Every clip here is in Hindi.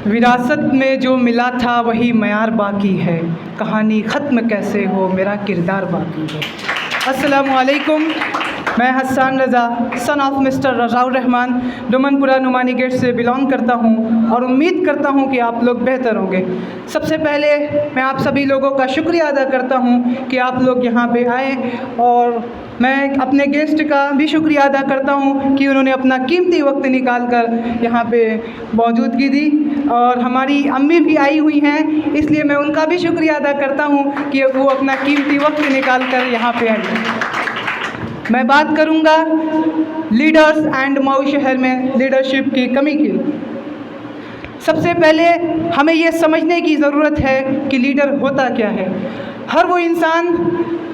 विरासत में जो मिला था वही मयार बाकी है, कहानी ख़त्म कैसे हो मेरा किरदार बाकी है। अस्सलामु अलैकुम, मैं Hasan Raza son of mister Razaur Rahman Dumanpura Numani gate से बिलोंग करता हूं और उम्मीद करता हूं कि आप लोग बेहतर होंगे। सबसे पहले मैं आप सभी लोगों का शुक्रिया अदा करता हूं कि आप लोग यहां पे आए, और मैं अपने गेस्ट का भी शुक्रिया अदा करता हूं कि उन्होंने अपना कीमती वक्त निकाल कर यहाँ पे मौजूदगी दी। और हमारी अम्मी भी आई हुई हैं, इसलिए मैं उनका भी शुक्रिया अदा करता हूँ कि वो अपना कीमती वक्त निकाल कर यहाँ पे आई। मैं बात करूँगा लीडर्स एंड मऊ शहर में लीडरशिप की कमी की। सबसे पहले हमें ये समझने की ज़रूरत है कि लीडर होता क्या है। हर वो इंसान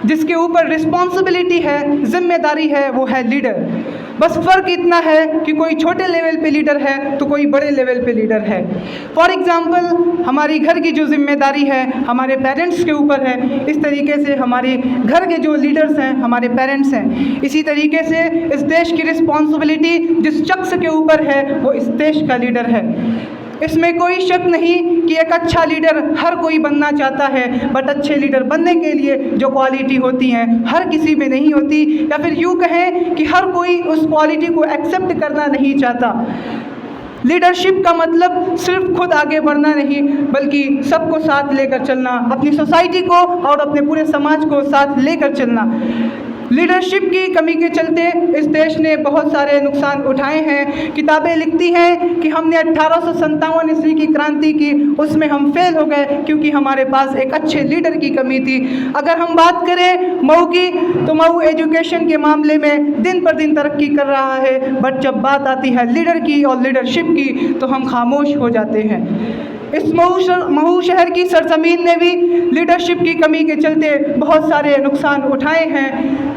जिसके ऊपर रिस्पॉन्सिबिलिटी है, जिम्मेदारी है, वो है लीडर। बस फ़र्क इतना है कि कोई छोटे लेवल पे लीडर है तो कोई बड़े लेवल पे लीडर है। फॉर एग्ज़ाम्पल, हमारी घर की जो जिम्मेदारी है हमारे पेरेंट्स के ऊपर है, इस तरीके से हमारे घर के जो लीडर्स हैं हमारे पेरेंट्स हैं। इसी तरीके से इस देश की रिस्पॉन्सिबिलिटी जिस शख्स के ऊपर है वो इस देश का लीडर है। इसमें कोई शक नहीं कि एक अच्छा लीडर हर कोई बनना चाहता है, बट अच्छे लीडर बनने के लिए जो क्वालिटी होती हैं हर किसी में नहीं होती, या फिर यूँ कहें कि हर कोई उस क्वालिटी को एक्सेप्ट करना नहीं चाहता। लीडरशिप का मतलब सिर्फ खुद आगे बढ़ना नहीं, बल्कि सबको साथ लेकर चलना, अपनी सोसाइटी को और अपने पूरे समाज को साथ लेकर चलना। लीडरशिप की कमी के चलते इस देश ने बहुत सारे नुकसान उठाए हैं। किताबें लिखती हैं कि हमने 1857 ईस्वी की क्रांति की, उसमें हम फेल हो गए क्योंकि हमारे पास एक अच्छे लीडर की कमी थी। अगर हम बात करें मऊ की, तो मऊ एजुकेशन के मामले में दिन पर दिन तरक्की कर रहा है, बट जब बात आती है लीडर की और लीडरशिप की तो हम खामोश हो जाते हैं। इस मऊ शहर की सरजमीन ने भी लीडरशिप की कमी के चलते बहुत सारे नुकसान उठाए हैं।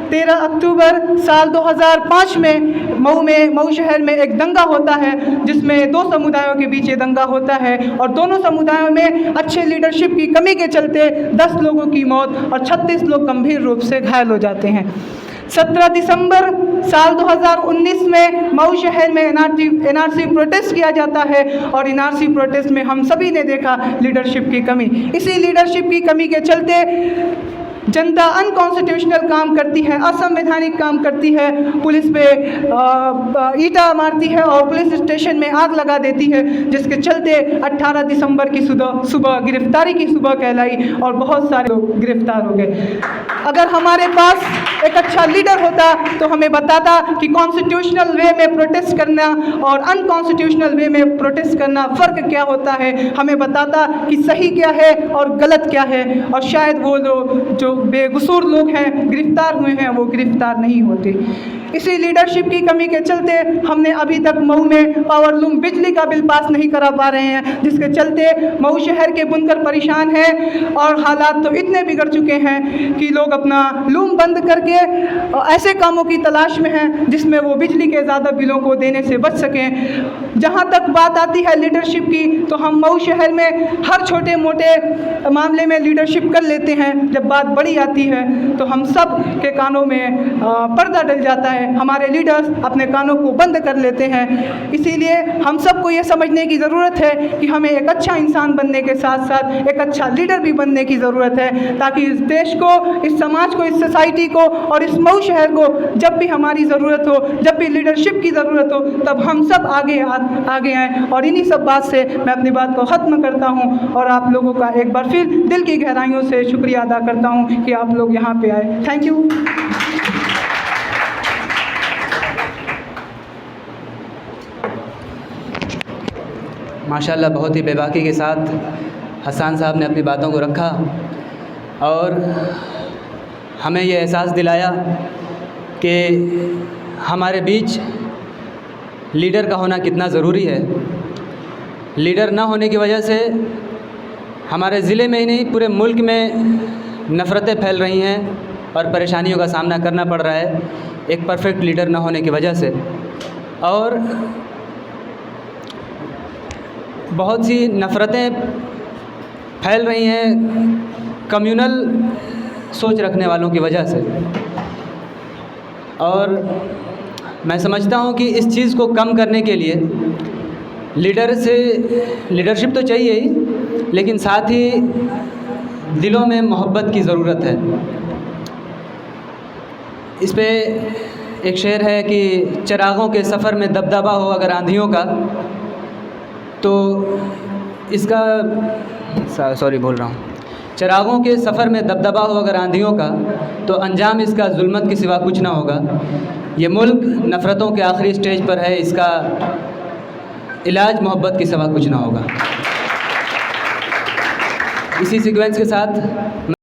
13 अक्टूबर साल 2005 में मऊ शहर में एक दंगा होता है, जिसमें दो समुदायों के बीच ये दंगा होता है, और दोनों समुदायों में अच्छे लीडरशिप की कमी के चलते 10 लोगों की मौत और 36 लोग गंभीर रूप से घायल हो जाते हैं। 17 दिसंबर साल 2019 में मऊ शहर में एनआरसी प्रोटेस्ट किया जाता है, और एनआरसी प्रोटेस्ट में हम सभी ने देखा लीडरशिप की कमी। इसी लीडरशिप की कमी के चलते जनता अनकॉन्स्टिट्यूशनल काम करती है, असंवैधानिक काम करती है, पुलिस पे ईंटा मारती है और पुलिस स्टेशन में आग लगा देती है, जिसके चलते 18 दिसंबर की सुबह गिरफ्तारी की सुबह कहलाई और बहुत सारे लोग गिरफ्तार हो गए। अगर हमारे पास एक अच्छा लीडर होता तो हमें बताता कि कॉन्स्टिट्यूशनल वे में प्रोटेस्ट करना और अनकॉन्स्टिट्यूशनल वे में प्रोटेस्ट करना फ़र्क क्या होता है, हमें बताता कि सही क्या है और गलत क्या है, और शायद वो लोग जो बेकसूर लोग हैं, गिरफ्तार हुए हैं, वो गिरफ्तार नहीं होते। इसी लीडरशिप की कमी के चलते हमने अभी तक मऊ में पावर लूम बिजली का बिल पास नहीं करा पा रहे हैं, जिसके चलते मऊ शहर के बुनकर परेशान हैं, और हालात तो इतने बिगड़ चुके हैं कि लोग अपना लूम बंद करके ऐसे कामों की तलाश में हैं जिसमें वो बिजली के ज़्यादा बिलों को देने से बच सकें। जहाँ तक बात आती है लीडरशिप की, तो हम मऊ शहर में हर छोटे मोटे मामले में लीडरशिप कर लेते हैं, जब बात बड़ी आती है तो हम सब के कानों में पर्दा डल जाता है, हमारे लीडर्स अपने कानों को बंद कर लेते हैं। इसीलिए हम सबको ये समझने की ज़रूरत है कि हमें एक अच्छा इंसान बनने के साथ साथ एक अच्छा लीडर भी बनने की ज़रूरत है, ताकि इस देश को, इस समाज को, इस सोसाइटी को और इस मऊ शहर को जब भी हमारी ज़रूरत हो, जब भी लीडरशिप की ज़रूरत हो, तब हम सब आगे आएँ। और इन्हीं सब बात से मैं अपनी बात को ख़त्म करता हूँ, और आप लोगों का एक बार फिर दिल की गहराइयों से शुक्रिया अदा करता हूँ कि आप लोग यहाँ पे आए। Thank you. माशाल्लाह, बहुत ही बेबाकी के साथ हसन साहब ने अपनी बातों को रखा और हमें ये एहसास दिलाया कि हमारे बीच लीडर का होना कितना ज़रूरी है। लीडर ना होने की वजह से हमारे ज़िले में ही नहीं, पूरे मुल्क में नफ़रतें फैल रही हैं और परेशानियों का सामना करना पड़ रहा है एक परफेक्ट लीडर ना होने की वजह से। और बहुत सी नफ़रतें फैल रही हैं कम्युनल सोच रखने वालों की वजह से, और मैं समझता हूँ कि इस चीज़ को कम करने के लिए लीडरशिप तो चाहिए ही, लेकिन साथ ही दिलों में मोहब्बत की ज़रूरत है। इस पे एक शेर है कि चिरागों के सफ़र में दबदबा हो अगर आंधियों का, तो इसका सॉरी बोल रहा हूँ, चिरागों के सफ़र में दबदबा हो अगर आंधियों का, तो अंजाम इसका जुल्मत के सिवा कुछ ना होगा। ये मुल्क नफ़रतों के आखिरी स्टेज पर है, इसका इलाज मोहब्बत के सिवा कुछ ना होगा। इसी सीक्वेंस के साथ